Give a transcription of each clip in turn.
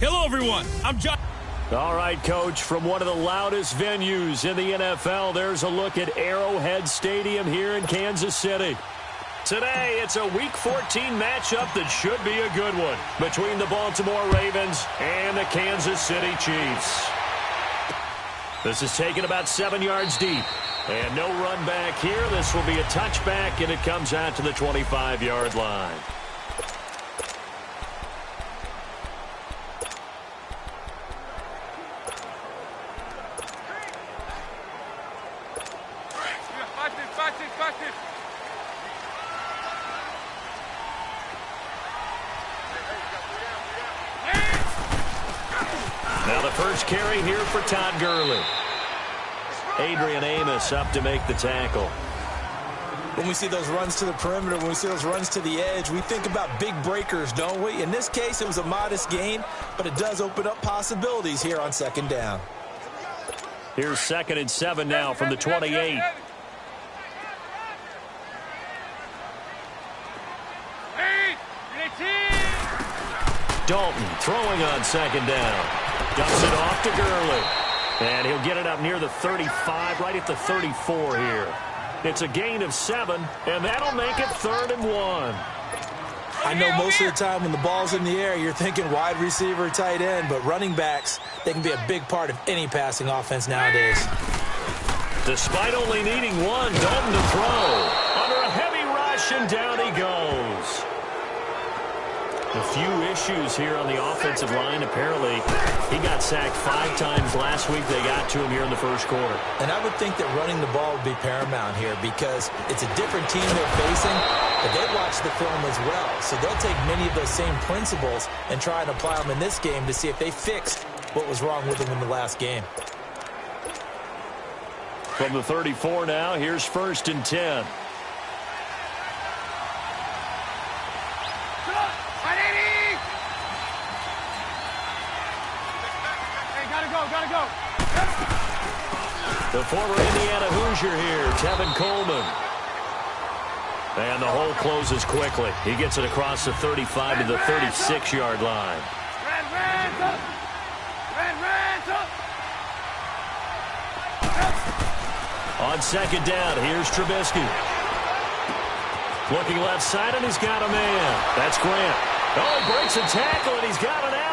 Hello, everyone. I'm John. All right, Coach, from one of the loudest venues in the NFL, there's a look at Arrowhead Stadium here in Kansas City. Today, it's a Week 14 matchup that should be a good one between the Baltimore Ravens and the Kansas City Chiefs. This is taken about 7 yards deep. And no run back here. This will be a touchback, and it comes out to the 25-yard line. Now the first carry here for Todd Gurley. Adrian Amos up to make the tackle. When we see those runs to the perimeter, when we see those runs to the edge, we think about big breakers, don't we? In this case, it was a modest gain, but it does open up possibilities here on second down. Here's 2nd and 7 now from the 28. Dalton throwing on 2nd down. Dumps it off to Gurley. And he'll get it up near the 35, right at the 34 here. It's a gain of 7, and that'll make it 3rd and 1. I know most of the time when the ball's in the air, you're thinking wide receiver, tight end, but running backs, they can be a big part of any passing offense nowadays. Despite only needing one, Dalton to throw. Under a heavy rush, and down he goes. A few issues here on the offensive line. Apparently, he got sacked 5 times last week. They got to him here in the first quarter. And I would think that running the ball would be paramount here because it's a different team they're facing, but they watch the film as well. So they'll take many of those same principles and try and apply them in this game to see if they fixed what was wrong with them in the last game. From the 34 now, here's 1st and 10. The former Indiana Hoosier here, Tevin Coleman. And the hole closes quickly. He gets it across the 35 to the 36-yard line. On 2nd down, here's Trubisky. Looking left side, and he's got a man. That's Grant. Oh, he breaks a tackle, and he's got an alley.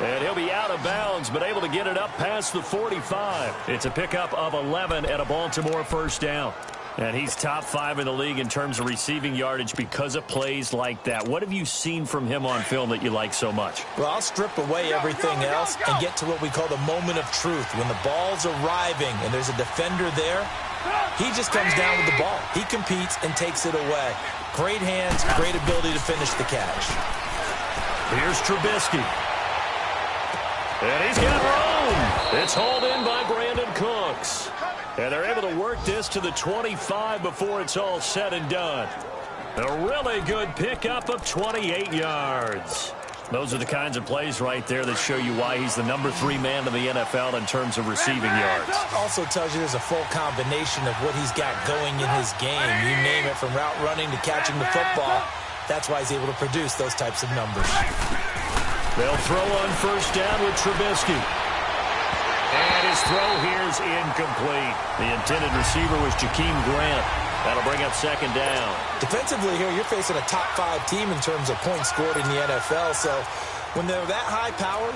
And he'll be out of bounds, but able to get it up past the 45. It's a pickup of 11 and a Baltimore first down. And he's top 5 in the league in terms of receiving yardage because of plays like that. What have you seen from him on film that you like so much? Well, I'll strip away everything else and get to what we call the moment of truth. When the ball's arriving and there's a defender there, he just comes down with the ball. He competes and takes it away. Great hands, great ability to finish the catch. Here's Trubisky. And he's got room. It's hauled in by Brandon Cooks. And they're able to work this to the 25 before it's all said and done. A really good pickup of 28 yards. Those are the kinds of plays right there that show you why he's the number 3 man in the NFL in terms of receiving yards. Also tells you there's a full combination of what he's got going in his game. You name it, from route running to catching the football. That's why he's able to produce those types of numbers. They'll throw on 1st down with Trubisky. And his throw here is incomplete. The intended receiver was Jakeem Grant. That'll bring up 2nd down. Defensively here, you're facing a top 5 team in terms of points scored in the NFL. So when they're that high powered,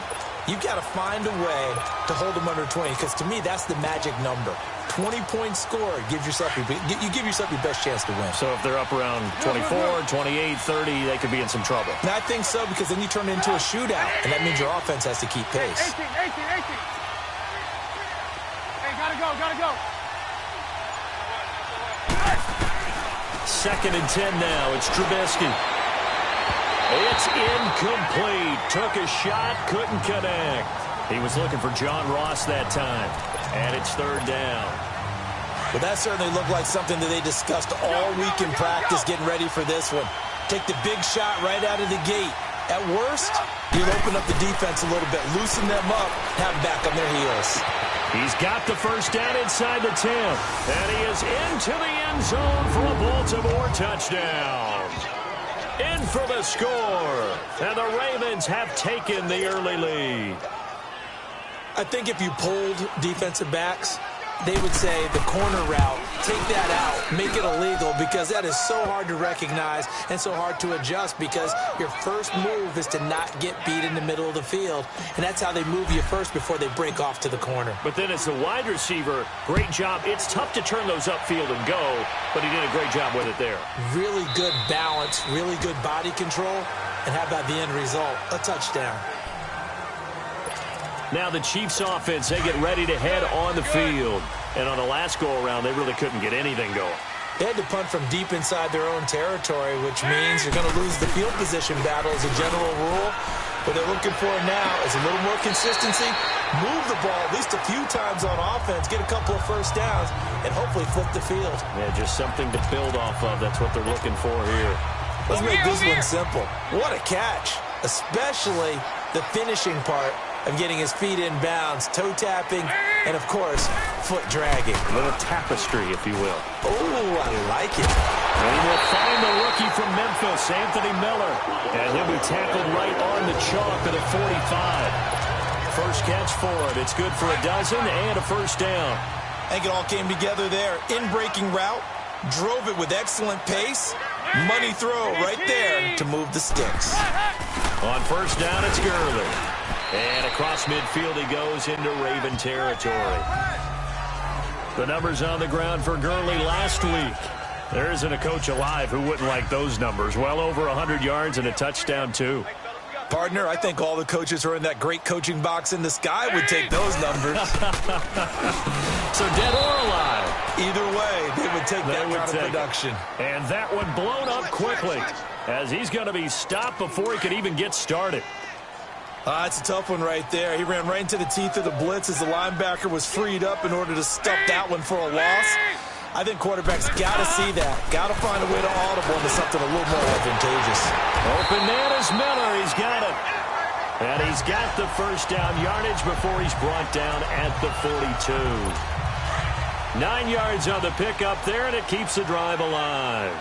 you've got to find a way to hold them under 20. Because to me, that's the magic number. 20 points scored. You give yourself your best chance to win. So if they're up around 24, 28, 30, they could be in some trouble. And I think so, because then you turn it into a shootout. And that means your offense has to keep pace. 18. Gotta go. 2nd and 10 now. It's Trubisky. It's incomplete. Took a shot, couldn't connect. He was looking for John Ross that time. And it's 3rd down. Well, that certainly looked like something that they discussed all week in practice getting ready for this one. Take the big shot right out of the gate. At worst, you'll open up the defense a little bit, loosen them up, have them back on their heels. He's got the first down inside the 10. And he is into the end zone for a Baltimore touchdown. in for the score. And the Ravens have taken the early lead. I think if you polled defensive backs, they would say the corner route, take that out, make it illegal, because that is so hard to recognize and so hard to adjust, because your first move is to not get beat in the middle of the field, and that's how they move you first before they break off to the corner. But then as the wide receiver, great job. It's tough to turn those upfield and go, but he did a great job with it there. Really good balance, really good body control, and how about the end result? A touchdown. Now the Chiefs offense, they get ready to head on the field. And on the last go-around, they really couldn't get anything going. They had to punt from deep inside their own territory, which means you're going to lose the field position battle as a general rule. What they're looking for now is a little more consistency, move the ball at least a few times on offense, get a couple of first downs, and hopefully flip the field. Yeah, just something to build off of. That's what they're looking for here. Let's make this one simple. What a catch, especially the finishing part of getting his feet in bounds, toe tapping, and, of course, foot dragging. A little tapestry, if you will. Oh, I like it. And he will find the rookie from Memphis, Anthony Miller. And he'll be tackled right on the chalk of the 45. First catch for him. It's good for a dozen and a first down. I think it all came together there. In-breaking route, drove it with excellent pace. Money throw right there to move the sticks. On first down, it's Gurley. And across midfield he goes into Raven territory. The numbers on the ground for Gurley last week. There isn't a coach alive who wouldn't like those numbers. Well over 100 yards and a touchdown, too. Partner, I think all the coaches who are in that great coaching box in the sky would take those numbers. So dead or alive? Either way, they would take that kind of production. And that one blown up quickly as he's going to be stopped before he could even get started. That's a tough one right there. He ran right into the teeth of the blitz as the linebacker was freed up in order to stuff that one for a loss. I think quarterbacks got to see that. Got to find a way to audible into something a little more advantageous. Open man is Miller. He's got it. And he's got the first down yardage before he's brought down at the 42. 9 yards on the pickup there, and it keeps the drive alive.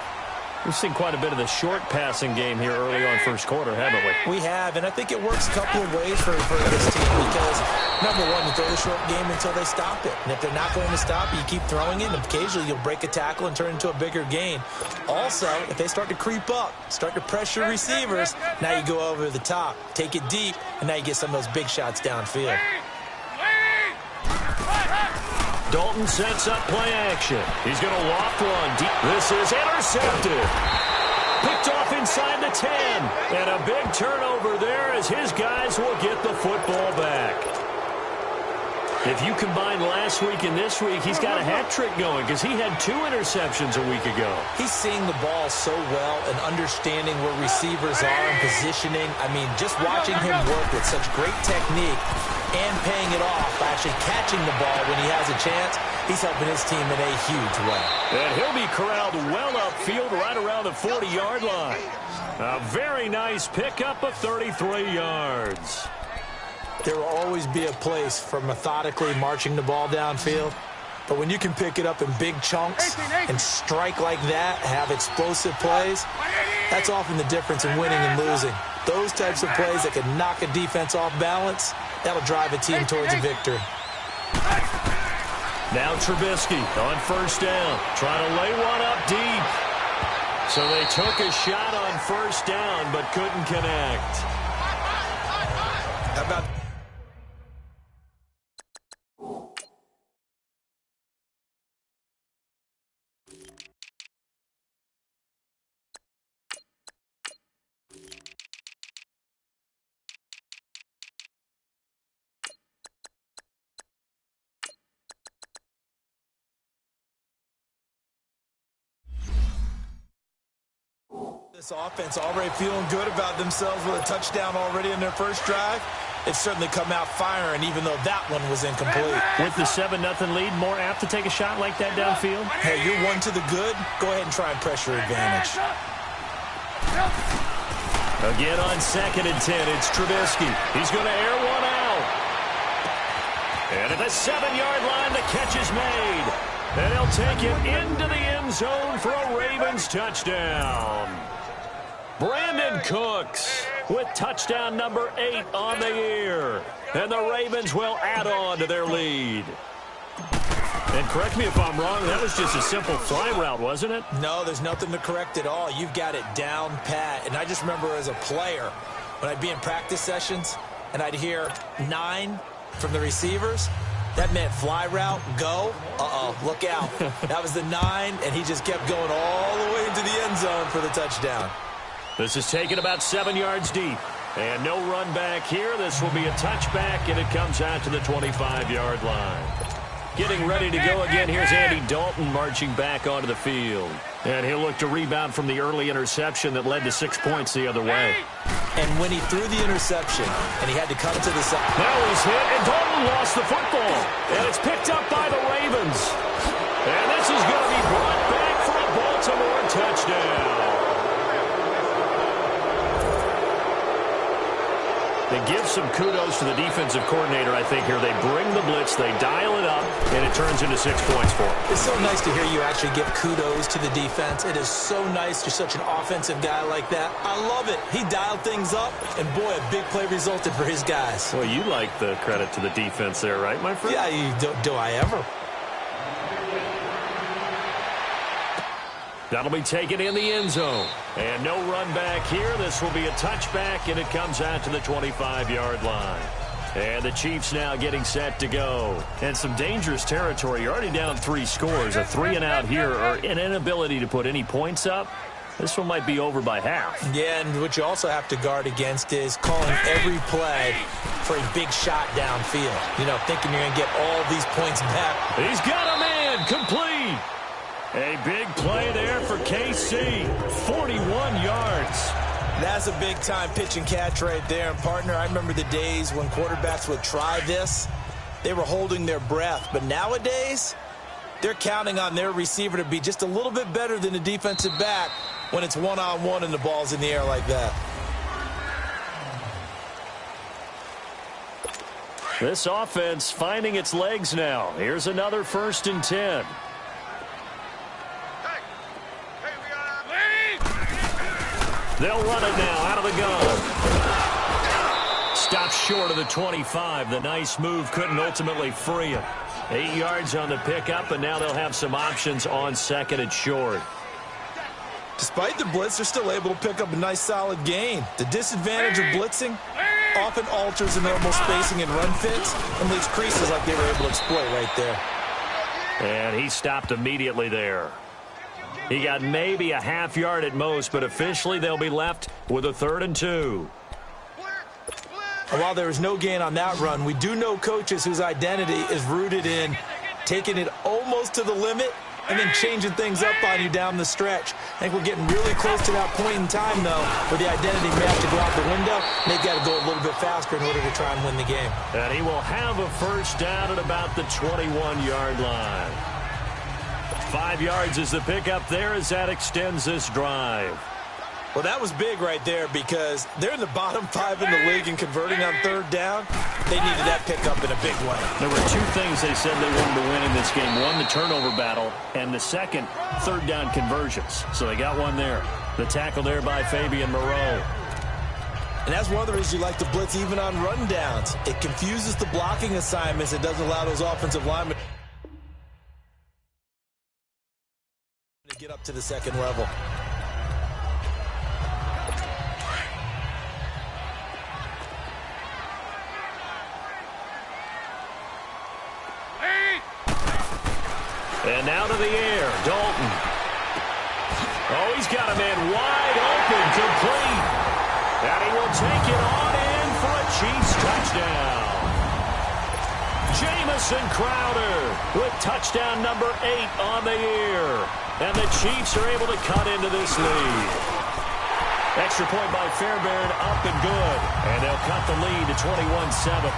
We've seen quite a bit of the short passing game here early on first quarter, haven't we? We have, and I think it works a couple of ways for this team because, number one, you throw the short game until they stop it. And if they're not going to stop it, you keep throwing it, and occasionally you'll break a tackle and turn it into a bigger gain. Also, if they start to creep up, start to pressure receivers, now you go over the top, take it deep, and now you get some of those big shots downfield. Dalton sets up play action. He's going to loft one deep. This is intercepted. Picked off inside the 10. And a big turnover there as his guys will get the football back. If you combine last week and this week, he's got a hat trick going because he had 2 interceptions a week ago. He's seeing the ball so well and understanding where receivers are and positioning. I mean, just watching him work with such great technique and paying it off by actually catching the ball when he has a chance, he's helping his team in a huge way. And he'll be corralled well upfield right around the 40-yard line. A very nice pickup of 33 yards. There will always be a place for methodically marching the ball downfield. But when you can pick it up in big chunks and strike like that, have explosive plays, that's often the difference in winning and losing. Those types of plays that can knock a defense off balance, that'll drive a team towards a victory. Now Trubisky on first down, trying to lay one up deep. So they took a shot on first down but couldn't connect. How about... This offense already feeling good about themselves with a touchdown already in their first drive. They've certainly come out firing, even though that one was incomplete. With the 7-0 lead, more apt to take a shot like that downfield? Hey, you're one to the good. Go ahead and try and pressure advantage. Again on 2nd and 10, it's Trubisky. He's going to air one out. And at the 7-yard line, the catch is made. And he'll take it into the end zone for a Ravens touchdown. Brandon Cooks with touchdown number 8 on the year. And the Ravens will add on to their lead. And correct me if I'm wrong, that was just a simple fly route, wasn't it? No, there's nothing to correct at all. You've got it down pat. And I just remember as a player, when I'd be in practice sessions and I'd hear 9 from the receivers, that meant fly route, go. Uh-oh, look out. That was the 9, and he just kept going all the way into the end zone for the touchdown. This is taken about 7 yards deep. And no run back here. This will be a touchback, and it comes out to the 25-yard line. Getting ready to go again. Here's Andy Dalton marching back onto the field. And he'll look to rebound from the early interception that led to 6 points the other way. And when he threw the interception and he had to come to the side. Now he's hit, and Dalton lost the football. And it's picked up by the Ravens. And this is going to be brought back for a Baltimore touchdown. They give some kudos to the defensive coordinator, I think, here. They bring the blitz, they dial it up, and it turns into 6 points for them. It's so nice to hear you actually give kudos to the defense. It is so nice. You're such an offensive guy like that. I love it. He dialed things up, and boy, a big play resulted for his guys. Well, you like the credit to the defense there, right, my friend? Yeah, do I ever? That'll be taken in the end zone. And no run back here. This will be a touchback, and it comes out to the 25-yard line. And the Chiefs now getting set to go. And some dangerous territory. You're already down 3 scores. A 3-and-out here, or an inability to put any points up. This one might be over by half. Yeah, and what you also have to guard against is calling every play for a big shot downfield. You know, thinking you're going to get all these points back. He's got a man complete. A big play there for KC. 41 yards. That's a big-time pitch and catch right there. And, partner, I remember the days when quarterbacks would try this. They were holding their breath. But nowadays, they're counting on their receiver to be just a little bit better than the defensive back when it's one-on-one and the ball's in the air like that. This offense finding its legs now. Here's another 1st and 10. They'll run it now out of the gun. Stops short of the 25. The nice move couldn't ultimately free him. 8 yards on the pickup, and now they'll have some options on 2nd and short. Despite the blitz, they're still able to pick up a nice solid gain. The disadvantage of blitzing often alters the normal spacing and run fits and leaves creases like they were able to exploit right there. And he stopped immediately there. He got maybe a half yard at most, but officially they'll be left with a 3rd and 2. And while there was no gain on that run, we do know coaches whose identity is rooted in taking it almost to the limit and then changing things up on you down the stretch. I think we're getting really close to that point in time, though, where the identity may have to go out the window, and they've got to go a little bit faster in order to try and win the game. And he will have a 1st down at about the 21-yard line. 5 yards is the pickup there as that extends this drive. Well, that was big right there because they're in the bottom 5 in the league and converting on 3rd down. They needed that pickup in a big way. There were 2 things they said they wanted to win in this game. One, the turnover battle, and the second, 3rd down conversions. So they got one there. The tackle there by Fabian Moreau. And that's one of the reasons you like to blitz even on run downs. It confuses the blocking assignments. It doesn't allow those offensive linemen to get up to the 2nd level. And now to the air, Dalton. Oh, he's got a man wide open, complete. And he will take it on in for a Chiefs touchdown. Jamison Crowder with touchdown number 8 on the year. And the Chiefs are able to cut into this lead. Extra point by Fairbairn, up and good. And they'll cut the lead to 21-7.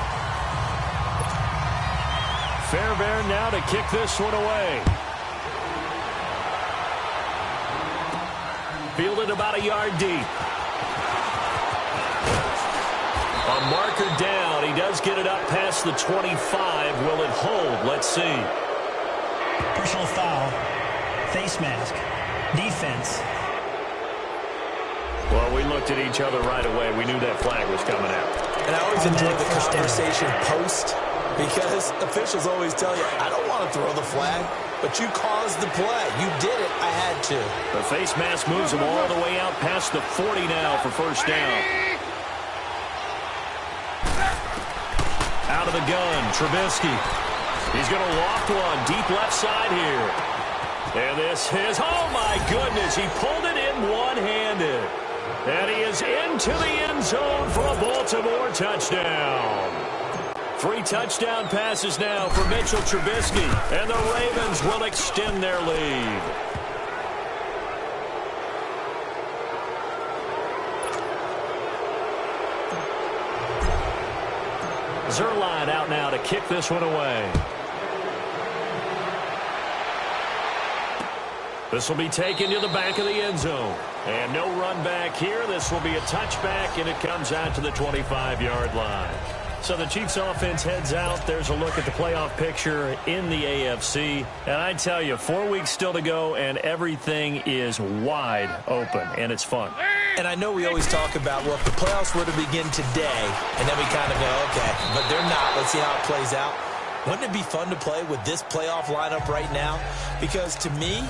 Fairbairn now to kick this one away. Fielded about a yard deep. A marker down. He does get it up past the 25. Will it hold? Let's see. Personal foul. Face mask. Defense. Well, we looked at each other right away. We knew that flag was coming out. And I always enjoy the conversation post, because officials always tell you, I don't want to throw the flag, but you caused the play. You did it. I had to. The face mask moves him all the way out past the 40 now for first down. Out of the gun, Trubisky. He's going to loft one deep left side here. And this is, oh my goodness, he pulled it in one-handed. And he is into the end zone for a Baltimore touchdown. 3 touchdown passes now for Mitchell Trubisky. And the Ravens will extend their lead. Zerline out now to kick this one away. This will be taken to the back of the end zone. And no run back here. This will be a touchback, and it comes out to the 25-yard line. So the Chiefs offense heads out. There's a look at the playoff picture in the AFC. And I tell you, 4 weeks still to go, and everything is wide open, and it's fun. And I know we always talk about, well, if the playoffs were to begin today, and then we kind of go, okay, but they're not. Let's see how it plays out. Wouldn't it be fun to play with this playoff lineup right now? Because to me,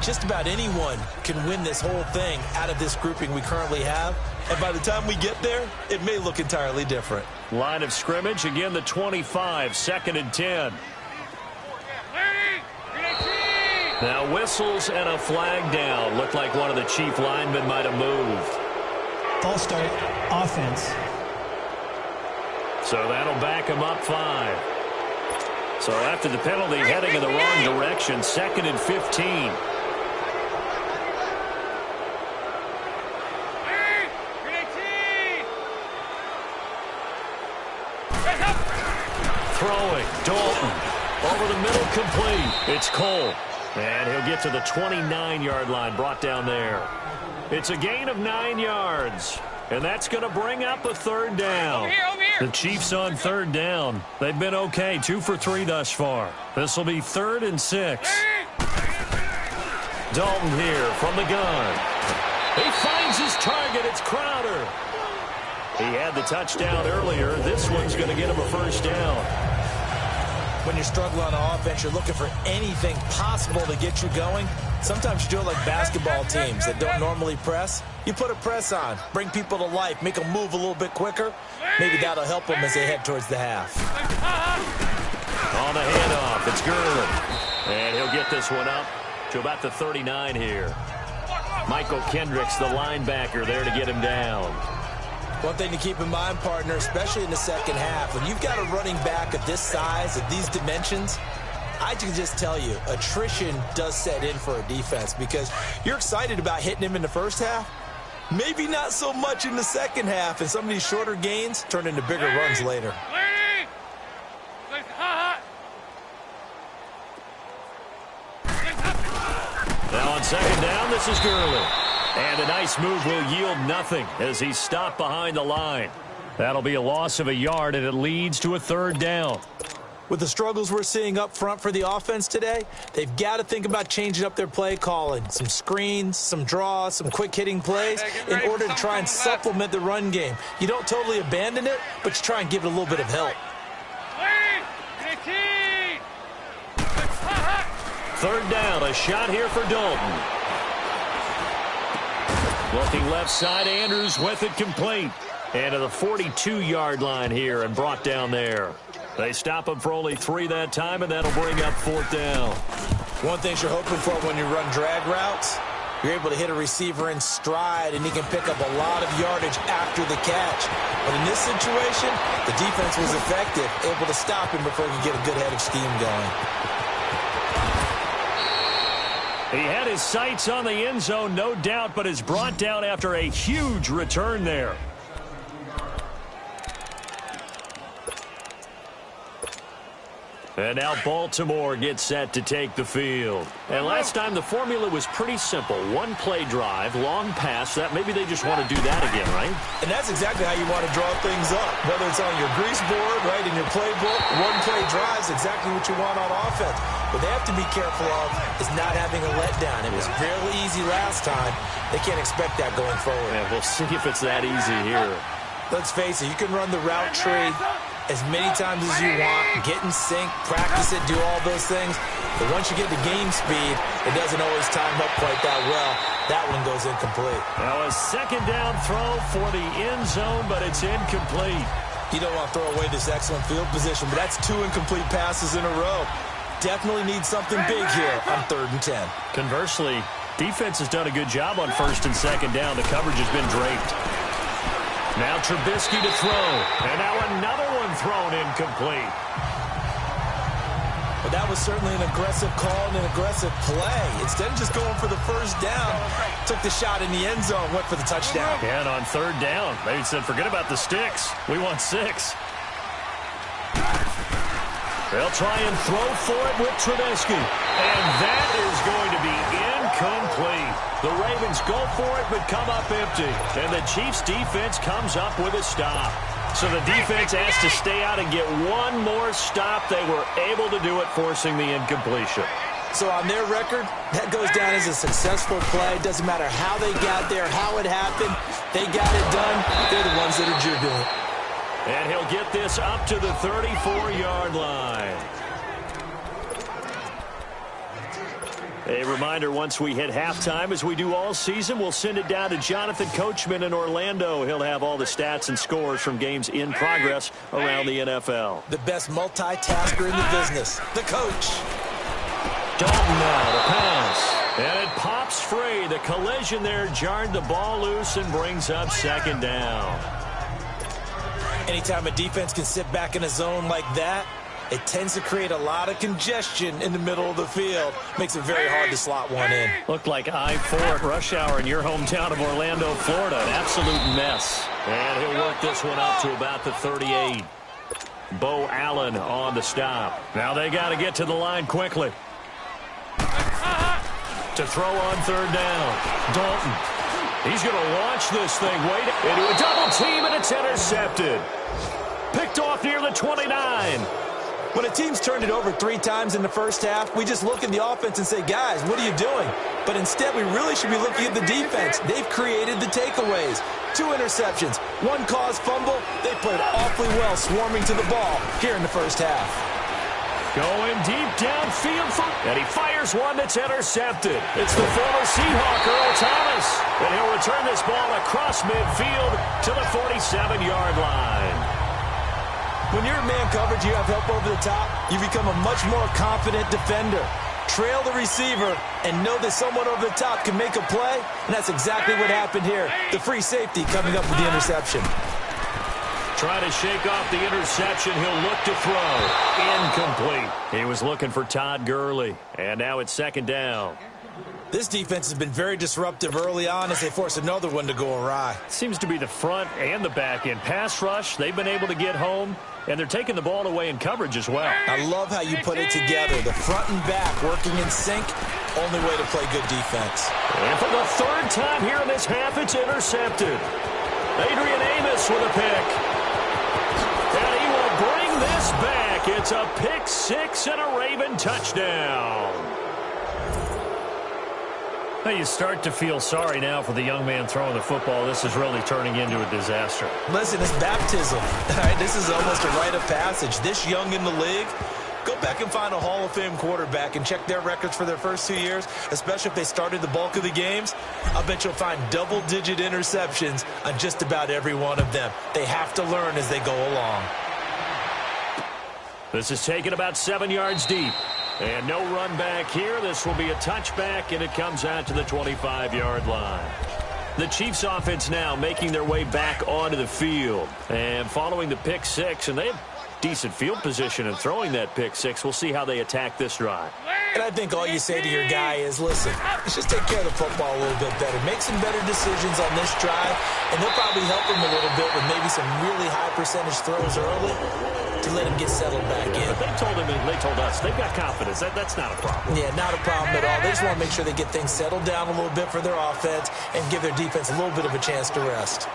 just about anyone can win this whole thing out of this grouping we currently have. And by the time we get there, it may look entirely different. Line of scrimmage, again the 25, 2nd and 10. Now whistles and a flag down. Looked like one of the Chief linemen might have moved. False start, offense. So that'll back him up 5. So after the penalty, heading in the wrong direction, 2nd and 15. Throwing, Dalton, over the middle, complete. It's Cole, and he'll get to the 29-yard line, brought down there. It's a gain of 9 yards, and that's going to bring up a 3rd down. Over here. The Chiefs on 3rd down. They've been okay, 2 for 3 thus far. This will be 3rd and 6. Dalton here from the gun. He finds his target. It's Crowder. He had the touchdown earlier. This one's going to get him a 1st down. When you're struggling on offense, you're looking for anything possible to get you going. Sometimes you do it like basketball teams that don't normally press. You put a press on, bring people to life, make them move a little bit quicker. Maybe that'll help them as they head towards the half. On the handoff, it's Gurley. And he'll get this one up to about the 39 here. Michael Kendricks, the linebacker, there to get him down. One thing to keep in mind, partner, especially in the second half, when you've got a running back of this size, of these dimensions, I can just tell you, attrition does set in for a defense because you're excited about hitting him in the first half. Maybe not so much in the second half, and some of these shorter gains turn into bigger runs later. Now on 2nd down, this is Gurley. And a nice move will yield nothing as he's stopped behind the line. That'll be a loss of a yard, and it leads to a 3rd down. With the struggles we're seeing up front for the offense today, they've got to think about changing up their play calling. Some screens, some draws, some quick-hitting plays in order to try and supplement the run game. You don't totally abandon it, but you try and give it a little bit of help. 3rd down, a shot here for Dalton. Looking left side, Andrews with it complete. And to the 42-yard line here and brought down there. They stop him for only 3 that time, and that'll bring up 4th down. One thing you're hoping for when you run drag routes, you're able to hit a receiver in stride, and he can pick up a lot of yardage after the catch. But in this situation, the defense was effective, able to stop him before he could get a good head of steam going. He had his sights on the end zone, no doubt, but is brought down after a huge return there. And now Baltimore gets set to take the field. And last time the formula was pretty simple. One play drive, long pass. That maybe they just want to do that again, right? And that's exactly how you want to draw things up. Whether it's on your grease board, right, in your playbook, one play drive is exactly what you want on offense. What they have to be careful of is not having a letdown. It was fairly easy last time. They can't expect that going forward. Yeah, we'll see if it's that easy here. Let's face it, you can run the route tree as many times as you want, get in sync, practice it, do all those things. But once you get to game speed, it doesn't always time up quite that well. That one goes incomplete. Now a second down throw for the end zone, but it's incomplete. You don't want to throw away this excellent field position, but that's 2 incomplete passes in a row. Definitely need something big here on 3rd and 10. Conversely, defense has done a good job on 1st and 2nd down. The coverage has been draped. Now Trubisky to throw. And now another one thrown incomplete. But that was certainly an aggressive call and an aggressive play. Instead of just going for the first down, took the shot in the end zone, went for the touchdown. Yeah, and on 3rd down, they said, forget about the sticks. We want 6. They'll try and throw for it with Trubisky. And that is going to be incomplete. The Ravens go for it but come up empty. And the Chiefs' defense comes up with a stop. So the defense has to stay out and get one more stop. They were able to do it, forcing the incompletion. So on their record, that goes down as a successful play. Doesn't matter how they got there, how it happened. They got it done. They're the ones that are jubilant. And he'll get this up to the 34-yard line. A reminder, once we hit halftime, as we do all season, we'll send it down to Jonathan Coachman in Orlando. He'll have all the stats and scores from games in progress around the NFL. The best multitasker in the business, the coach. Dalton now to pass. And it pops free. The collision there jarred the ball loose and brings up 2nd down. Anytime a defense can sit back in a zone like that, it tends to create a lot of congestion in the middle of the field. Makes it very hard to slot one in. Looked like I-4 at rush hour in your hometown of Orlando, Florida. An absolute mess. And he'll work this one up to about the 38. Bo Allen on the stop. Now they got to get to the line quickly. To throw on 3rd down. Dalton. He's going to launch this thing. Wait into a double team, and it's intercepted. Picked off near the 29. When a team's turned it over 3 times in the first half, we just look at the offense and say, guys, what are you doing? But instead, we really should be looking at the defense. They've created the takeaways. 2 interceptions, 1 caused fumble. They played awfully well swarming to the ball here in the first half. Going deep downfield, and he fires one that's intercepted. It's the former Seahawk, Earl Thomas. And he'll return this ball across midfield to the 47-yard line. When you're in man coverage, you have help over the top, you become a much more confident defender. Trail the receiver and know that someone over the top can make a play, and that's exactly what happened here. The free safety coming up with the interception. Trying to shake off the interception. He'll look to throw. Incomplete. He was looking for Todd Gurley, and now it's 2nd down. This defense has been very disruptive early on as they force another one to go awry. Seems to be the front and the back end. Pass rush, they've been able to get home, and they're taking the ball away in coverage as well. I love how you put it together. The front and back working in sync, only way to play good defense. And for the 3rd time here in this half, it's intercepted. Adrian Amos with a pick. And he will bring this back. It's a pick 6 and a Raven touchdown. Now you start to feel sorry now for the young man throwing the football. This is really turning into a disaster. Listen, it's baptism. All right, this is almost a rite of passage. This young in the league, go back and find a Hall of Fame quarterback and check their records for their first 2 years, especially if they started the bulk of the games. I bet you'll find double-digit interceptions on just about every one of them. They have to learn as they go along. This is taken about 7 yards deep. And no run back here. This will be a touchback, and it comes out to the 25-yard line. The Chiefs offense now making their way back onto the field. And following the pick 6, and they have decent field position in throwing that pick 6. We'll see how they attack this drive. And I think all you say to your guy is, listen, let's just take care of the football a little bit better. Make some better decisions on this drive, and they'll probably help him a little bit with maybe some really high percentage throws early to let him get settled back in. But they told him, and they told us, they've got confidence. That's not a problem. Yeah, not a problem at all. They just want to make sure they get things settled down a little bit for their offense and give their defense a little bit of a chance to rest.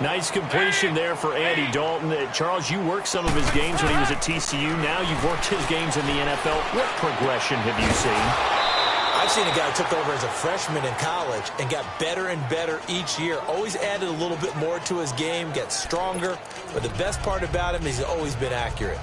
Nice completion there for Andy Dalton. Charles, you worked some of his games when he was at TCU. Now you've worked his games in the NFL. What progression have you seen? I've seen a guy who took over as a freshman in college and got better and better each year. Always added a little bit more to his game, gets stronger. But the best part about him is he's always been accurate.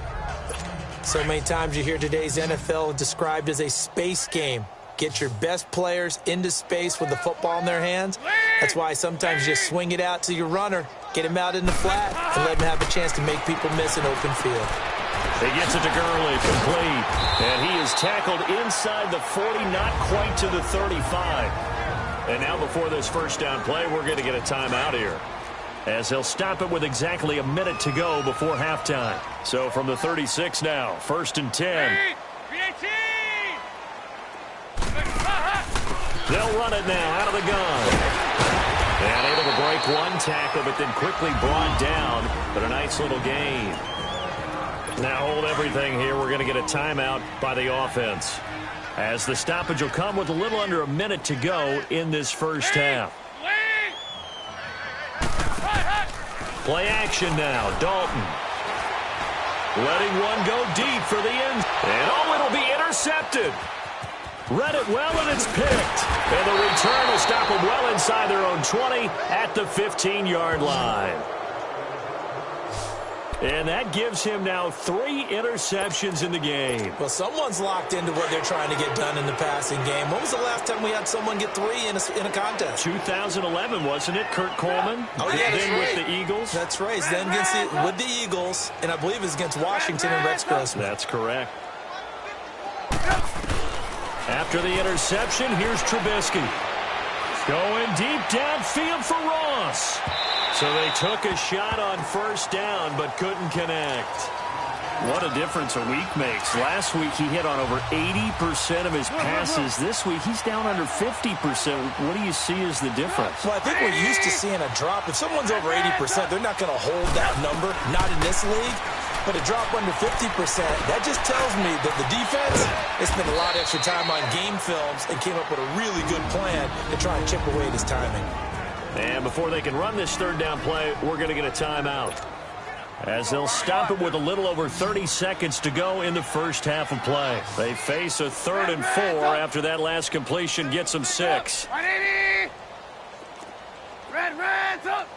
So many times you hear today's NFL described as a space game. Get your best players into space with the football in their hands. That's why sometimes you just swing it out to your runner, get him out in the flat, and let him have a chance to make people miss an open field. He gets it to Gurley, complete. And he is tackled inside the 40, not quite to the 35. And now before this first down play, we're going to get a timeout here, as he'll stop it with exactly a minute to go before halftime. So from the 36 now, 1st and 10. They'll run it now out of the gun. And able to break one tackle, but then quickly brought down. But a nice little gain. Now hold everything here. We're going to get a timeout by the offense, as the stoppage will come with a little under a minute to go in this first half. Play action now. Dalton letting one go deep for the end. And oh, it'll be intercepted. Read it well, and it's picked. And the return will stop them well inside their own 20 at the 15-yard line. And that gives him now 3 interceptions in the game. Well, someone's locked into what they're trying to get done in the passing game. When was the last time we had someone get 3 in a contest? 2011, wasn't it? Kurt Coleman. Oh, yeah, that's then right. With the Eagles. That's right. Then with the Eagles, and I believe it's against Washington and Rex Grossman. That's correct. After the interception, here's Trubisky. Going deep downfield for Ross. So they took a shot on first down, but couldn't connect. What a difference a week makes. Last week, he hit on over 80% of his passes. This week, he's down under 50%. What do you see as the difference? Well, I think we're used to seeing a drop. If someone's over 80%, they're not going to hold that number, not in this league. But a drop under 50%, that just tells me that the defense has spent a lot of extra time on game films and came up with a really good plan to try and chip away at his timing. And before they can run this third down play, we're going to get a timeout, as they'll stop it with a little over 30 seconds to go in the first half of play. They face a 3rd and 4 after that last completion gets them 6. Red, up.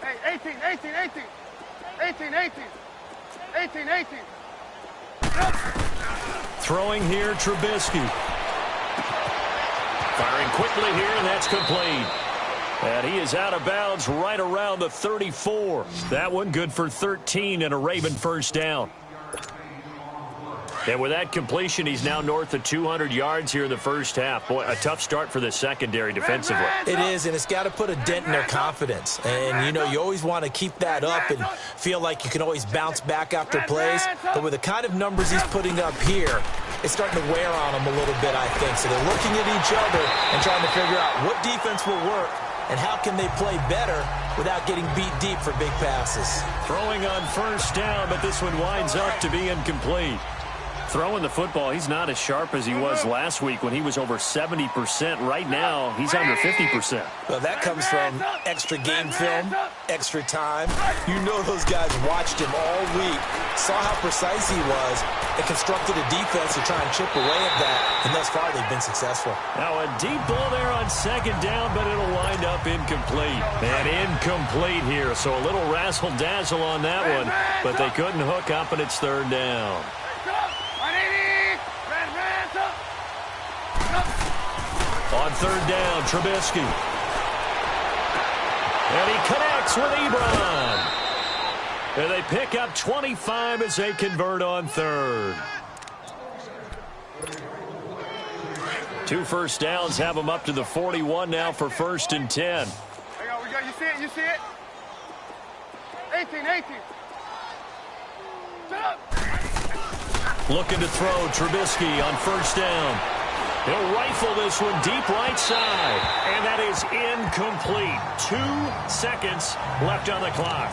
Hey, 18. 18. Throwing here, Trubisky. Firing quickly here, and that's complete. And he is out of bounds right around the 34. That one good for 13 and a Raven first down. And with that completion, he's now north of 200 yards here in the first half. Boy, a tough start for the secondary defensively. It is, and it's got to put a dent in their confidence. And, you know, you always want to keep that up and feel like you can always bounce back after plays. But with the kind of numbers he's putting up here, it's starting to wear on them a little bit, I think. So they're looking at each other and trying to figure out what defense will work and how can they play better without getting beat deep for big passes. Throwing on first down, but this one winds up to be incomplete. Throwing the football, he's not as sharp as he was last week when he was over 70%. Right now, he's under 50%. Well, that comes from extra game film, extra time. You know those guys watched him all week, saw how precise he was, and constructed a defense to try and chip away at that. And thus far, they've been successful. Now a deep ball there on second down, but it'll wind up incomplete. And incomplete here, so a little razzle-dazzle on that one. But they couldn't hook up, and it's third down. On third down, Trubisky. And he connects with Ebron. And they pick up 25 as they convert on third. 2 first downs have them up to the 41 now for 1st and 10. We go. You see it? 18. Shut up. Looking to throw Trubisky on first down. He'll rifle this one deep right side. And that is incomplete. 2 seconds left on the clock.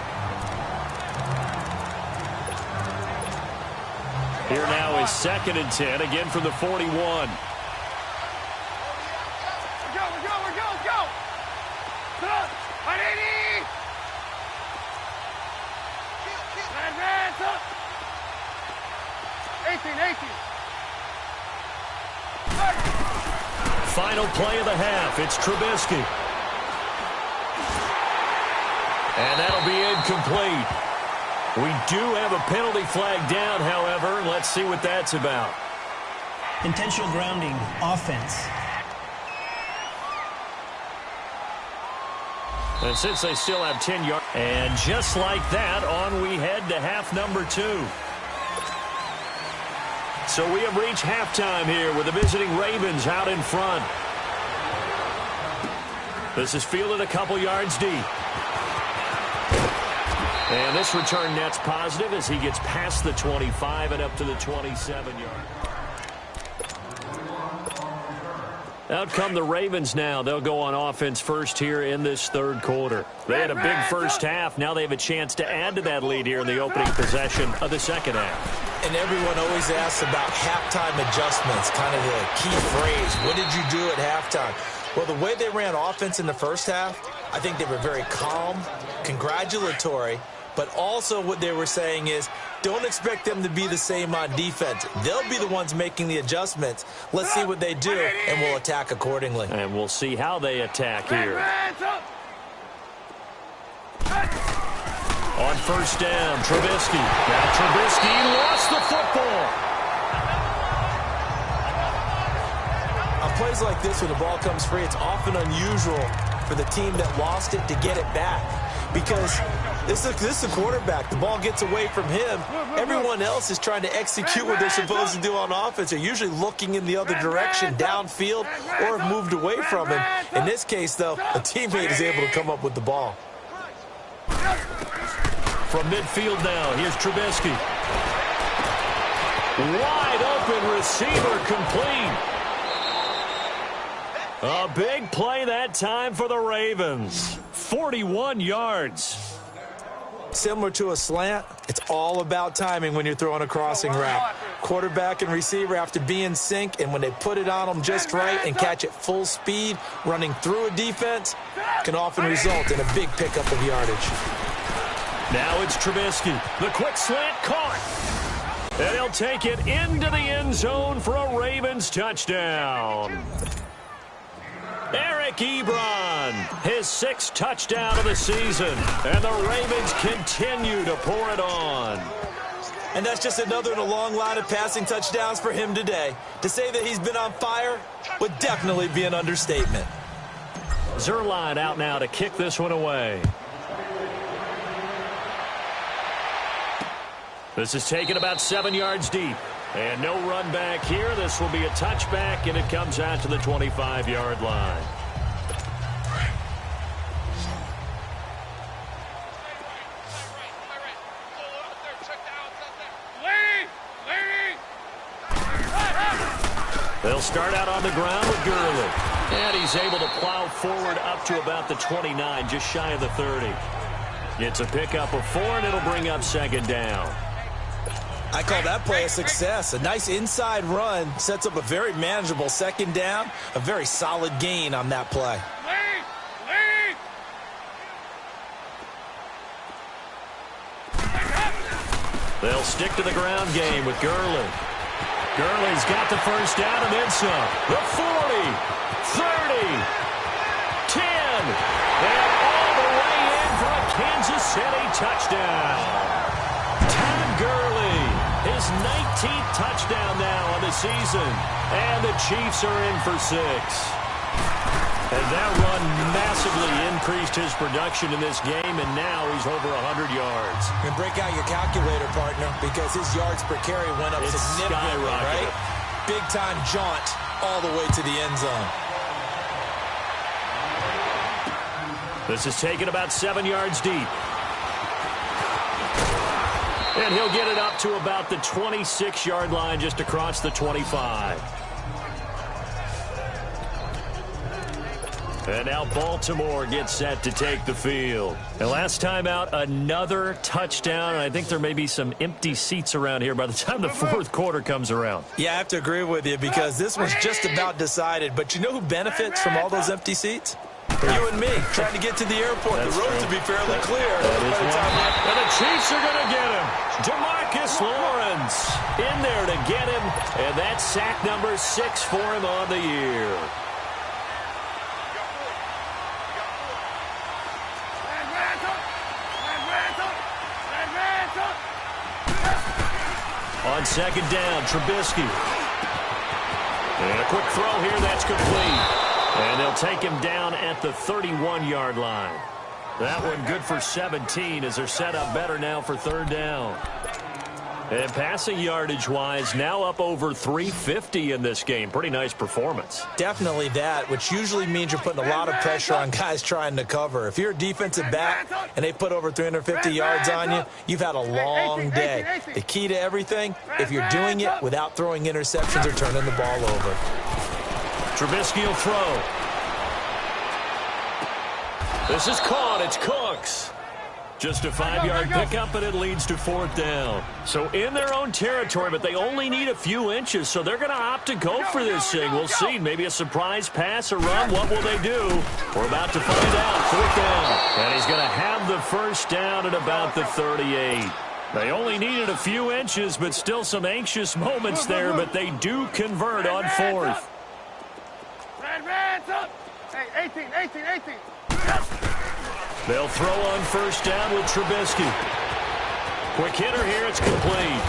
Here now is 2nd and 10, again from the 41. We're go. Sit up. 180. Red, up. 18. Final play of the half. It's Trubisky. And that'll be incomplete. We do have a penalty flag down, however. Let's see what that's about. Intentional grounding, offense. And since they still have 10 yards. And just like that, on we head to half number 2. So we have reached halftime here with the visiting Ravens out in front. This is fielded a couple yards deep. And this return net's positive as he gets past the 25 and up to the 27-yard. Out come the Ravens now. They'll go on offense first here in this 3rd quarter. They had a big first half. Now they have a chance to add to that lead here in the opening possession of the 2nd half. And everyone always asks about halftime adjustments, kind of the key phrase. What did you do at halftime? Well, the way they ran offense in the first half, I think they were very calm, congratulatory, but also what they were saying is don't expect them to be the same on defense. They'll be the ones making the adjustments. Let's see what they do, and we'll attack accordingly. And we'll see how they attack here. On first down, Trubisky. Now Trubisky lost the football. On plays like this, when the ball comes free, it's often unusual for the team that lost it to get it back. Because this is a quarterback. The ball gets away from him. Everyone else is trying to execute what they're supposed to do on offense. They're usually looking in the other direction, downfield, or have moved away from him. In this case, though, a teammate is able to come up with the ball. From midfield now, here's Trubisky. Wide open receiver complete. A big play that time for the Ravens. 41 yards. Similar to a slant, it's all about timing when you're throwing a crossing route. Quarterback and receiver have to be in sync, and when they put it on them just right and catch it full speed, running through a defense can often result in a big pickup of yardage. Now it's Trubisky. The quick slant caught. And he'll take it into the end zone for a Ravens touchdown. Eric Ebron, his 6th touchdown of the season. And the Ravens continue to pour it on. And that's just another in a long line of passing touchdowns for him today. To say that he's been on fire would definitely be an understatement. Zerline out now to kick this one away. This is taken about 7 yards deep. And no run back here. This will be a touchback, and it comes out to the 25-yard line. They'll start out on the ground with Gurley. And he's able to plow forward up to about the 29, just shy of the 30. It's a pickup of 4, and it'll bring up 2nd down. I call that play a success. A nice inside run sets up a very manageable 2nd down. A very solid gain on that play. They'll stick to the ground game with Gurley. Gurley's got the first down and then some. The 40, 30, 10, and all the way in for a Kansas City touchdown. Todd Gurley, his 19th touchdown now on the season, and the Chiefs are in for 6. And that run massively increased his production in this game, and now he's over 100 yards. You can break out your calculator, partner, because his yards per carry went up significantly, right? Big-time jaunt all the way to the end zone. This is taken about 7 yards deep. And he'll get it up to about the 26-yard line, just across the 25. And now Baltimore gets set to take the field. And last time out, another touchdown. And I think there may be some empty seats around here by the time the fourth quarter comes around. Yeah, I have to agree with you because this was just about decided. But you know who benefits from all those empty seats? You and me, trying to get to the airport. That's the roads true. will be fairly clear. And the Chiefs are going to get him. DeMarcus Lawrence in there to get him. And that's sack number 6 for him on the year. On second down, Trubisky. And a quick throw here, that's complete. And they'll take him down at the 31-yard line. That one good for 17 as they're set up better now for third down. And passing yardage-wise, now up over 350 in this game. Pretty nice performance. Definitely that, which usually means you're putting a lot of pressure on guys trying to cover. If you're a defensive back and they put over 350 yards on you, you've had a long day. The key to everything, if you're doing it without throwing interceptions or turning the ball over. Trubisky will throw. This is caught. It's Cooks. Just a 5-yard pickup, and it leads to fourth down. So in their own territory, but they only need a few inches, so they're going to opt to go for this thing. We'll see. Maybe a surprise pass or run. What will they do? We're about to find out. Fourth down. And he's going to have the first down at about the 38. They only needed a few inches, but still some anxious moments there, but they do convert on fourth. Reds up. Hey, 18. They'll throw on first down with Trubisky. Quick hitter here, it's complete.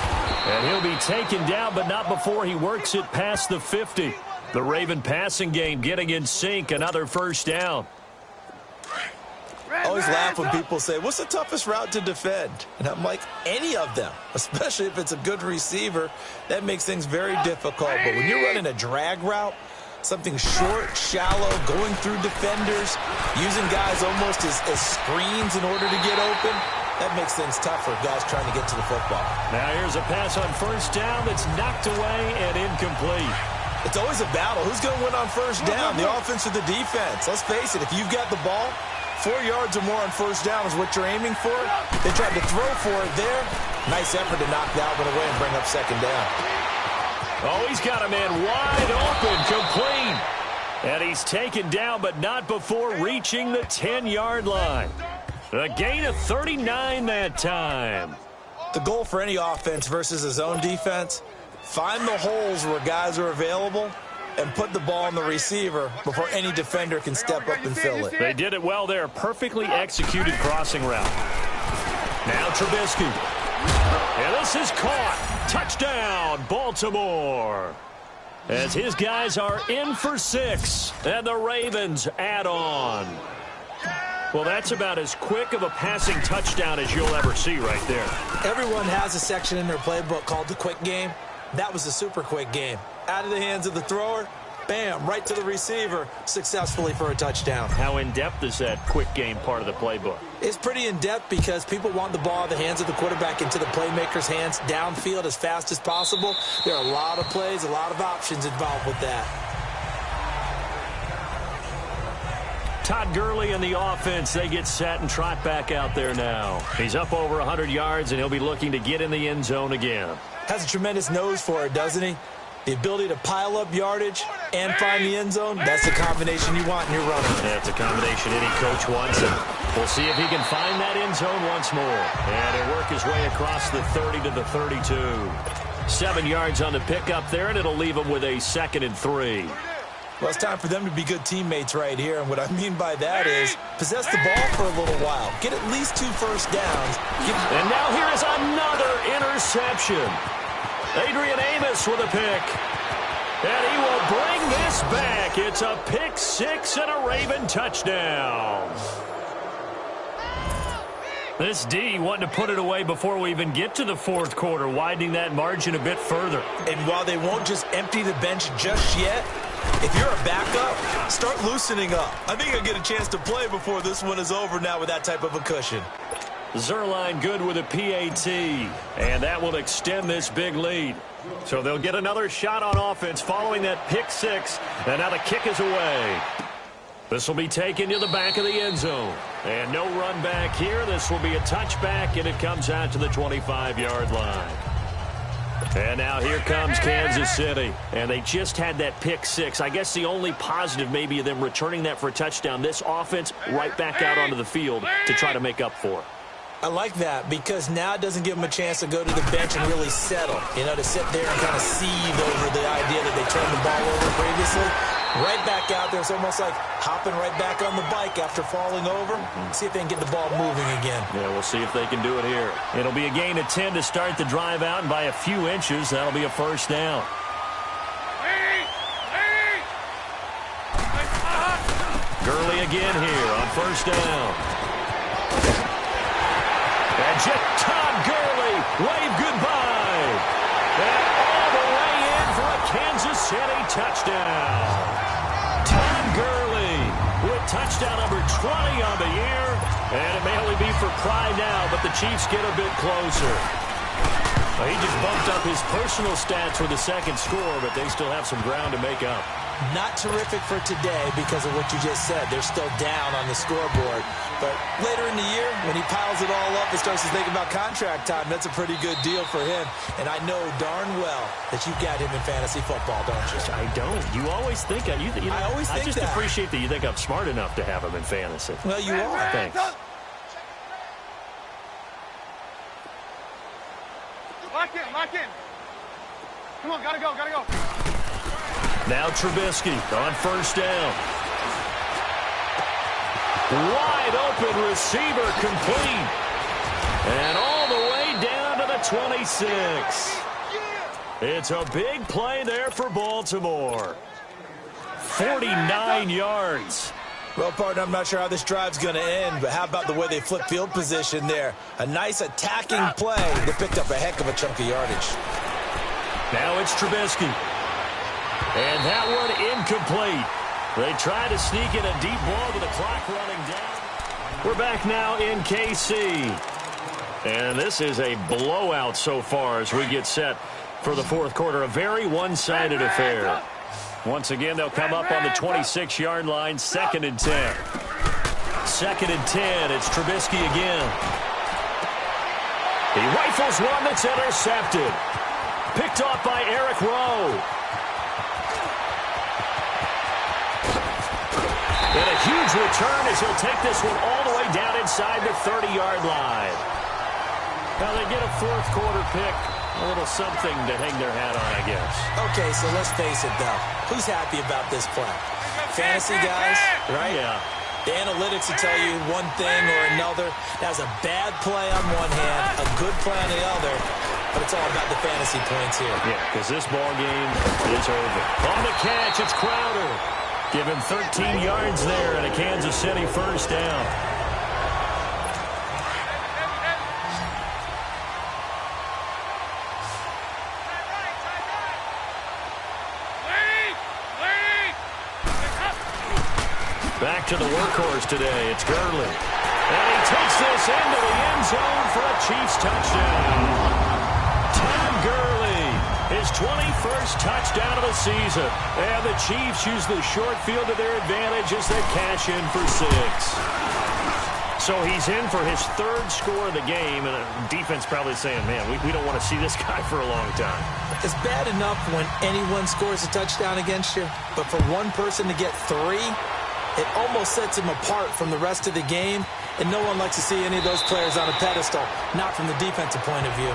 And he'll be taken down, but not before he works it past the 50. The Raven passing game getting in sync, another first down. I always laugh when people say, what's the toughest route to defend? And I'm like, any of them, especially if it's a good receiver. That makes things very difficult. But when you're running a drag route, something short, shallow, going through defenders, using guys almost as screens in order to get open, that makes things tougher, guys trying to get to the football. Now here's a pass on first down that's knocked away and incomplete. It's always a battle. Who's going to win on first down, the offense or the defense? Let's face it, if you've got the ball, 4 yards or more on first down is what you're aiming for. They tried to throw for it there. Nice effort to knock that one away and bring up second down. Oh, he's got a man wide open, complete. And he's taken down, but not before reaching the 10-yard line. A gain of 39 that time. The goal for any offense versus a zone defense, find the holes where guys are available and put the ball on the receiver before any defender can step up and fill it. They did it well there. Perfectly executed crossing route. Now Trubisky. And this is caught. Touchdown, Baltimore. As his guys are in for 6, and the Ravens add on. Well, that's about as quick of a passing touchdown as you'll ever see right there. Everyone has a section in their playbook called the quick game. That was a super quick game. Out of the hands of the thrower, bam, right to the receiver, successfully for a touchdown. How in-depth is that quick game part of the playbook? It's pretty in-depth because people want the ball in the hands of the quarterback into the playmaker's hands downfield as fast as possible. There are a lot of plays, a lot of options involved with that. Todd Gurley and the offense, they get set and trot back out there now. He's up over 100 yards, and he'll be looking to get in the end zone again. Has a tremendous nose for it, doesn't he? The ability to pile up yardage and find the end zone, that's the combination you want in your running. That's a combination any coach wants, and we'll see if he can find that end zone once more. And he'll work his way across the 30 to the 32. 7 yards on the pickup there, and it'll leave him with a 2nd and 3. Well, it's time for them to be good teammates right here, and what I mean by that is possess the ball for a little while. Get at least 2 first downs. And now here is another interception. Adrian Amos with a pick. And he will bring this back. It's a pick 6 and a Raven touchdown. This D wanting to put it away before we even get to the fourth quarter, widening that margin a bit further. And while they won't just empty the bench just yet, if you're a backup, start loosening up. I think I'll get a chance to play before this one is over now with that type of a cushion. Zerline good with a PAT, and that will extend this big lead. So they'll get another shot on offense following that pick six, and now the kick is away. This will be taken to the back of the end zone. And no run back here. This will be a touchback, and it comes out to the 25-yard line. And now here comes Kansas City. And they just had that pick six. I guess the only positive maybe of them returning that for a touchdown. This offense right back out onto the field to try to make up for it. I like that because now it doesn't give them a chance to go to the bench and really settle. You know, to sit there and kind of seethe over the idea that they turned the ball over previously. Right back out there. It's almost like hopping right back on the bike after falling over. See if they can get the ball moving again. Yeah, we'll see if they can do it here. It'll be a gain of 10 to start the drive out, and by a few inches, that'll be a first down. Gurley again here on first down. And just Todd Gurley, wave goodbye. And all the way in for a Kansas City touchdown. Todd Gurley with touchdown number 20 on the year. And it may only be for pride now, but the Chiefs get a bit closer. Well, he just bumped up his personal stats for the second score, but they still have some ground to make up. Not terrific for today because of what you just said. They're still down on the scoreboard. But later in the year, when he piles it all up and starts to think about contract time, that's a pretty good deal for him. And I know darn well that you've got him in fantasy football, don't you? I don't. You always think I just appreciate that you think I'm smart enough to have him in fantasy. Well, you are. Thanks. Lock in. Come on, gotta go. Now Trubisky on first down. Wide open receiver complete. And all the way down to the 26. It's a big play there for Baltimore. 49 yards. Well, partner, I'm not sure how this drive's going to end, but how about the way they flip field position there? A nice attacking play that picked up a heck of a chunk of yardage. Now it's Trubisky. And that one incomplete. They try to sneak in a deep ball with the clock running down. We're back now in KC. And this is a blowout so far as we get set for the fourth quarter. A very one-sided affair. Once again, they'll come up on the 26-yard line, 2nd and 10. 2nd and 10, it's Trubisky again. He rifles one that's intercepted. Picked off by Eric Rowe. And a huge return as he'll take this one all the way down inside the 30-yard line. Now they get a fourth quarter pick. A little something to hang their hat on, I guess. Okay, so let's face it, though. Who's happy about this play? Fantasy guys, right? Yeah. The analytics will tell you one thing or another. That was a bad play on one hand, a good play on the other, but it's all about the fantasy points here. Yeah, because this ball game is over. On the catch, it's Crowder. Give him 13 yards there and a Kansas City first down. Back to the workhorse today. It's Gurley. And he takes this into the end zone for a Chiefs touchdown. Todd Gurley, his 21st touchdown of the season. And the Chiefs use the short field to their advantage as they cash in for 6. So he's in for his 3rd score of the game. And the defense probably saying, man, we don't want to see this guy for a long time. It's bad enough when anyone scores a touchdown against you. But for one person to get 3... it almost sets him apart from the rest of the game, and no one likes to see any of those players on a pedestal, not from the defensive point of view.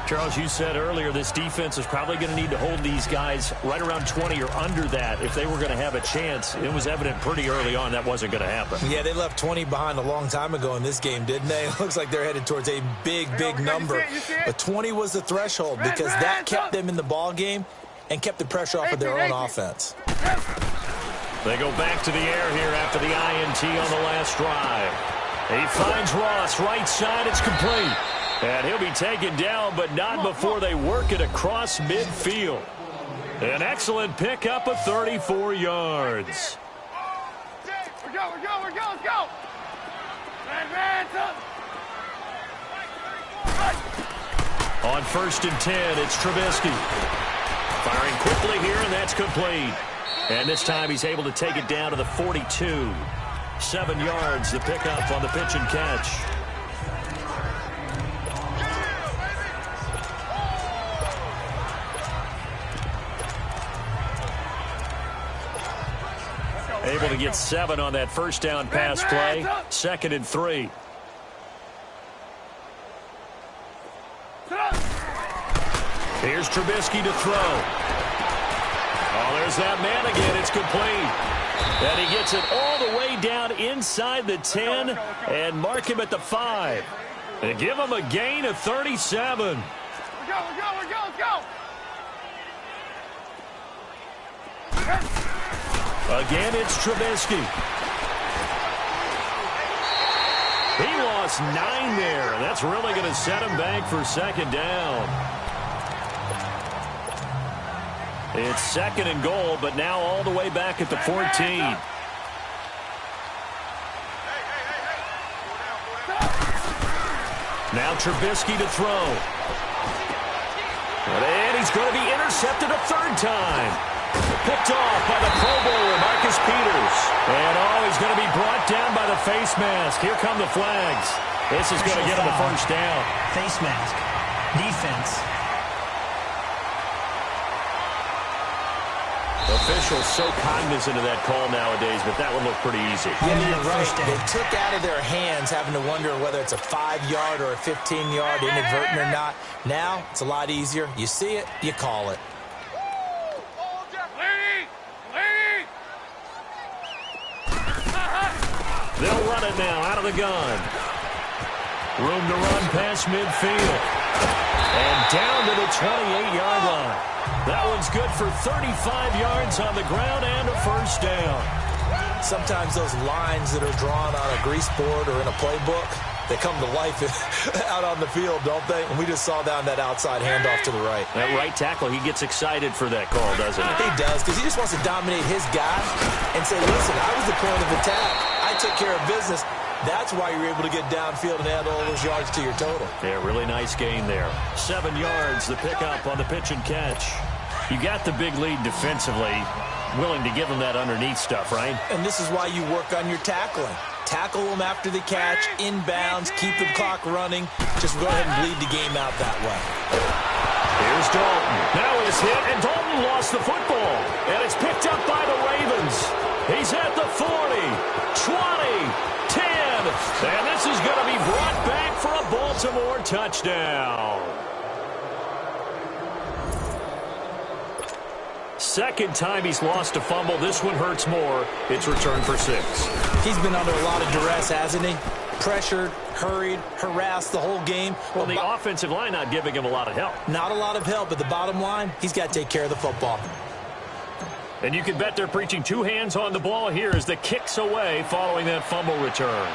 Charles, you said earlier this defense is probably going to need to hold these guys right around 20 or under that if they were going to have a chance. It was evident pretty early on that wasn't going to happen. Yeah, they left 20 behind a long time ago in this game, didn't they? It looks like they're headed towards a big number. But 20 was the threshold because that kept them in the ball game and kept the pressure off of their own offense. They go back to the air here after the INT on the last drive. He finds Ross, right side, it's complete. And he'll be taken down, but not before they work it across midfield. An excellent pickup of 34 yards. We're go, let's go. Hands up. On 1st and 10, it's Trubisky. Firing quickly here, and that's complete. And this time he's able to take it down to the 42. 7 yards, the pickup on the pitch and catch. Able to get 7 on that first down pass play. 2nd and 3. Here's Trubisky to throw. Oh, there's that man again. It's complete. And he gets it all the way down inside the 10 and mark him at the 5. And give him a gain of 37. Let's go. Again, it's Trubisky. He lost 9 there. That's really going to set him back for 2nd down. It's 2nd and goal, but now all the way back at the 14. Now Trubisky to throw. And he's going to be intercepted a 3rd time. Picked off by the Pro Bowler, Marcus Peters. And, he's going to be brought down by the face mask. Here come the flags. This is going to get him the 1st down. Face mask. Defense. Officials so cognizant of that call nowadays, but that would look pretty easy. Yeah, you're right. They took out of their hands having to wonder whether it's a 5-yard or a 15-yard, inadvertent or not. Now, it's a lot easier. You see it, you call it. They'll run it now out of the gun. Room to run past midfield. And down to the 28-yard line. That one's good for 35 yards on the ground and a 1st down. Sometimes those lines that are drawn on a grease board or in a playbook, they come to life out on the field, don't they? And we just saw down that outside handoff to the right. That right tackle, he gets excited for that call, doesn't he? He does, because he just wants to dominate his guy and say, listen, I was the point of attack. I took care of business. That's why you're able to get downfield and add all those yards to your total. Yeah, really nice gain there. 7 yards, the pickup on the pitch and catch. You got the big lead defensively. Willing to give them that underneath stuff, right? And this is why you work on your tackling. Tackle them after the catch, inbounds, keep the clock running. Just go ahead and bleed the game out that way. Here's Dalton. Now he's hit, and Dalton lost the football. And it's picked up by the Ravens. He's at the 40, 20, 10. And this is going to be brought back for a Baltimore touchdown. 2nd time he's lost a fumble. This one hurts more. It's returned for 6. He's been under a lot of duress, hasn't he? Pressured, hurried, harassed the whole game. Well, the offensive line not giving him a lot of help. Not a lot of help, but the bottom line, he's got to take care of the football. And you can bet they're preaching 2 hands on the ball here as the kick's away following that fumble return.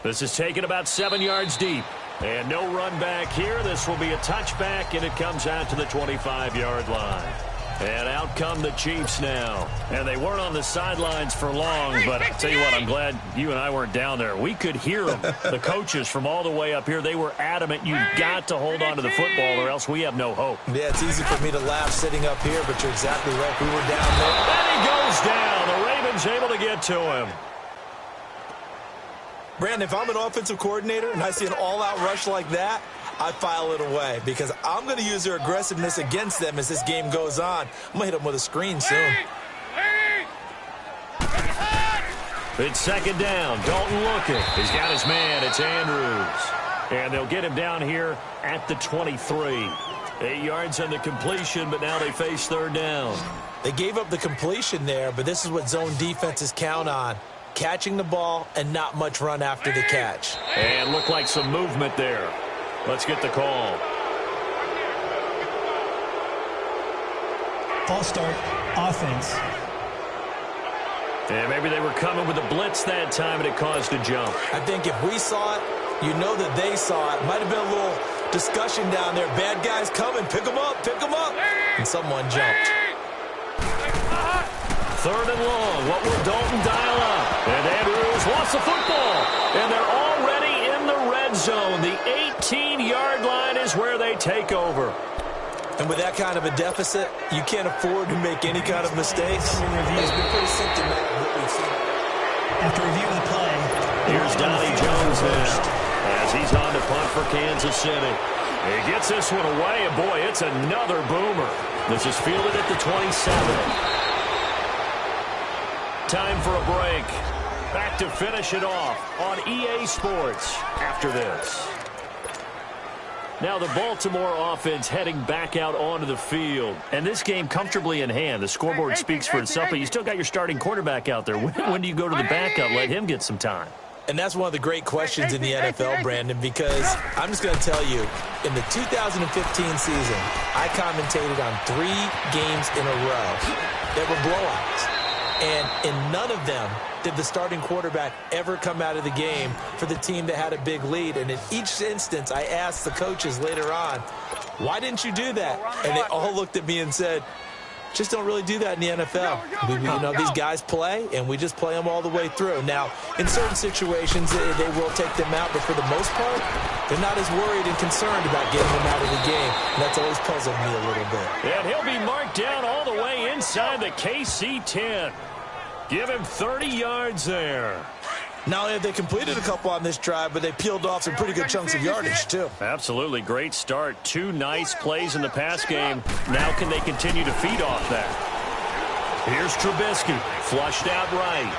This is taken about 7 yards deep. And no run back here. This will be a touchback, and it comes out to the 25-yard line. And out come the Chiefs now. And they weren't on the sidelines for long, but I'll tell you what, I'm glad you and I weren't down there. We could hear them, the coaches from all the way up here. They were adamant, you've got to hold on to the football or else we have no hope. Yeah, it's easy for me to laugh sitting up here, but you're exactly right. We were down there. And he goes down. The Ravens able to get to him. Brandon, if I'm an offensive coordinator and I see an all-out rush like that, I file it away because I'm going to use their aggressiveness against them as this game goes on. I'm going to hit them with a screen soon. It's 2nd down. Dalton looking. He's got his man. It's Andrews. And they'll get him down here at the 23. 8 yards on the completion, but now they face 3rd down. They gave up the completion there, but this is what zone defenses count on. Catching the ball and not much run after the catch. And looked like some movement there. Let's get the call. False start, offense. And maybe they were coming with a blitz that time and it caused a jump. I think if we saw it, you know that they saw it. Might have been a little discussion down there. Bad guys coming. Pick them up. Pick them up. And someone jumped. 3rd and long. What will Dalton dial up? And Andrews lost the football. And they're already in the red zone. The 18-yard line is where they take over. And with that kind of a deficit, you can't afford to make any kind of mistakes. It's been pretty symptomatic of what we've seen. After review of the play, here's Donnie Jones now as he's on to punt for Kansas City. He gets this one away, and boy, it's another boomer. This is fielded at the 27. Time for a break. Back to finish it off on EA Sports after this. Now the Baltimore offense heading back out onto the field. And this game comfortably in hand. The scoreboard speaks for itself, but you still got your starting quarterback out there. When do you go to the backup? Let him get some time. And that's one of the great questions in the NFL, Brandon, because I'm just going to tell you, in the 2015 season, I commentated on 3 games in a row that were blowouts. And in none of them did the starting quarterback ever come out of the game for the team that had a big lead. And in each instance, I asked the coaches later on, why didn't you do that? And they all looked at me and said, just don't really do that in the NFL. These guys play, and we just play them all the way through. Now, in certain situations, they will take them out, but for the most part, they're not as worried and concerned about getting them out of the game. And that's always puzzled me a little bit. And he'll be marked down all the way inside the KC 10. Give him 30 yards there. Not only have they completed a couple on this drive, but they peeled off some pretty good chunks of yardage, too. Absolutely. Great start. 2 nice plays in the pass game. Now can they continue to feed off that? Here's Trubisky. Flushed out right.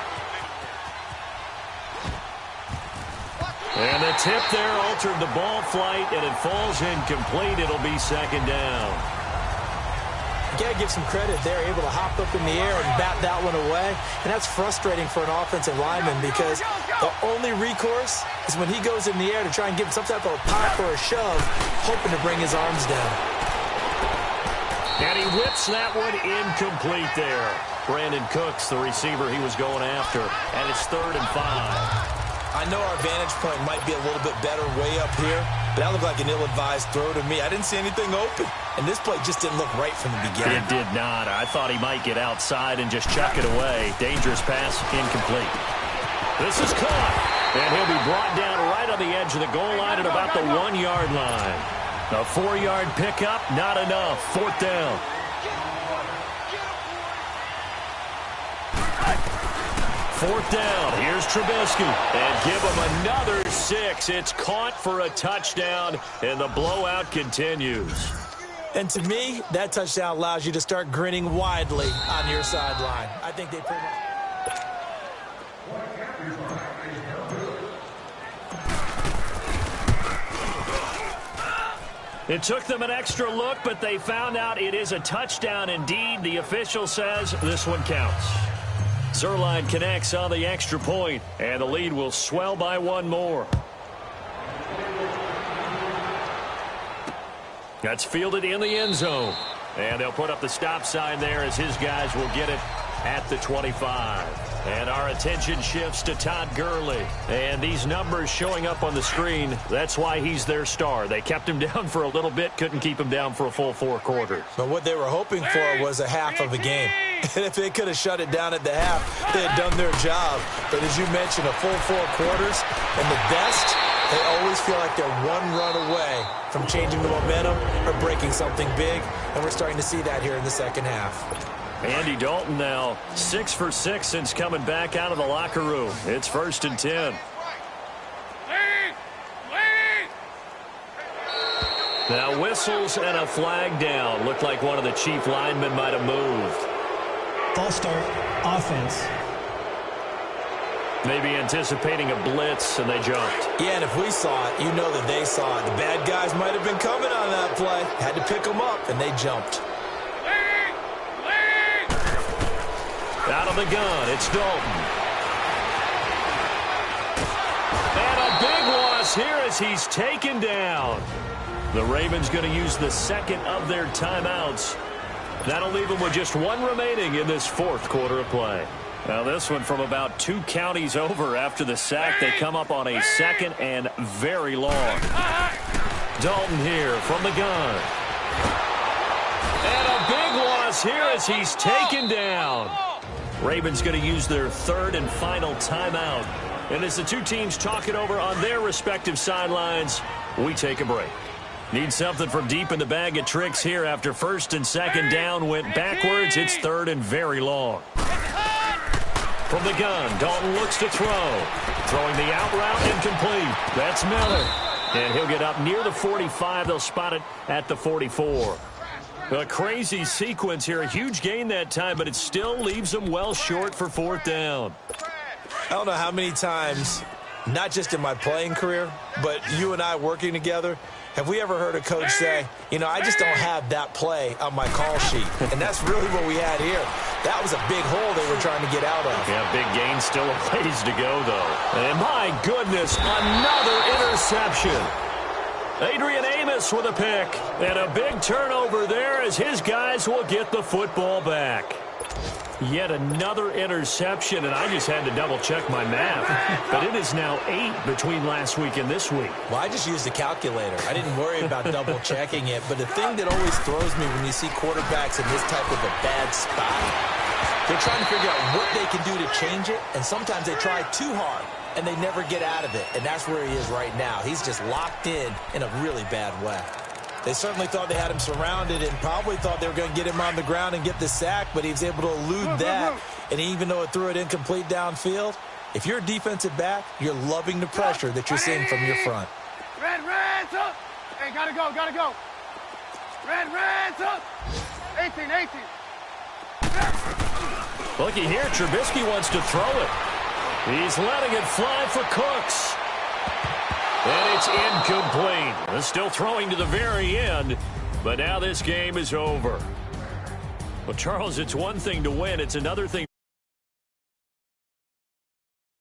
And the tip there altered the ball flight, and it falls incomplete. It'll be second down. You got to give some credit. They're able to hop up in the air and bat that one away. And that's frustrating for an offensive lineman because the only recourse is when he goes in the air to try and give some type of a pop or a shove, hoping to bring his arms down. And he whips that one incomplete there. Brandon Cooks, the receiver he was going after. And it's 3rd and 5. I know our vantage point might be a little bit better way up here, but that looked like an ill-advised throw to me. I didn't see anything open, and this play just didn't look right from the beginning. It did not. I thought he might get outside and just chuck it away. Dangerous pass, incomplete. This is caught, and he'll be brought down right on the edge of the goal line at about the 1-yard line. A 4-yard pickup, not enough. 4th down. Fourth down. Here's Trubisky. And give him another 6. It's caught for a touchdown, and the blowout continues. And to me, that touchdown allows you to start grinning widely on your sideline. I think they pretty much... It took them an extra look, but they found out it is a touchdown indeed. The official says this one counts. Zerline connects on the extra point, and the lead will swell by 1 more. That's fielded in the end zone. And they'll put up the stop sign there as his guys will get it at the 25. And our attention shifts to Todd Gurley. And these numbers showing up on the screen, that's why he's their star. They kept him down for a little bit, couldn't keep him down for a full 4 quarters. But what they were hoping for was a half of a game. And if they could have shut it down at the half, they had done their job. But as you mentioned, a full 4 quarters, and the best, they always feel like they're 1 run away from changing the momentum or breaking something big. And we're starting to see that here in the second half. Andy Dalton now 6 for 6 since coming back out of the locker room. It's 1st and 10. Now whistles and a flag down. Looked like one of the chief linemen might have moved. False start, offense. Maybe anticipating a blitz, and they jumped. Yeah, and if we saw it, you know that they saw it. The bad guys might have been coming on that play. Had to pick them up, and they jumped. Out of the gun, it's Dalton. And a big loss here as he's taken down. The Ravens going to use the 2nd of their timeouts. That'll leave them with just 1 remaining in this 4th quarter of play. Now this one from about 2 counties over after the sack. They come up on a 2nd and very long. Dalton here from the gun. And a big loss here as he's taken down. Ravens going to use their 3rd and final timeout. And as the 2 teams talk it over on their respective sidelines, we take a break. Need something from deep in the bag of tricks here after first and second down went backwards. It's third and very long. From the gun, Dalton looks to throw. Throwing the out route incomplete. That's Miller. And he'll get up near the 45. They'll spot it at the 44. A crazy sequence here. A huge gain that time, but it still leaves them well short for fourth down. I don't know how many times, not just in my playing career, but you and I working together, have we ever heard a coach say, you know, I just don't have that play on my call sheet. And that's really what we had here. That was a big hole they were trying to get out of. Yeah, big gain, still a ways to go, though. And my goodness, another interception. Adrian Amos with a pick. And a big turnover there as his guys will get the football back. Yet another interception, and I just had to double-check my math. But it is now 8 between last week and this week. Well, I just used a calculator. I didn't worry about double-checking it. But the thing that always throws me when you see quarterbacks in this type of a bad spot, they're trying to figure out what they can do to change it, and sometimes they try too hard, and they never get out of it. And that's where he is right now. He's just locked in a really bad way. They certainly thought they had him surrounded and probably thought they were going to get him on the ground and get the sack, but he was able to elude that. And even though it threw it incomplete downfield, if you're a defensive back, you're loving the pressure that you're seeing from your front. Red, up. Hey, gotta go. Red, up. 18. Looky here, Trubisky wants to throw it. He's letting it fly for Cooks. And it's incomplete. They're still throwing to the very end, but now this game is over. Well, Charles, it's one thing to win. It's another thing.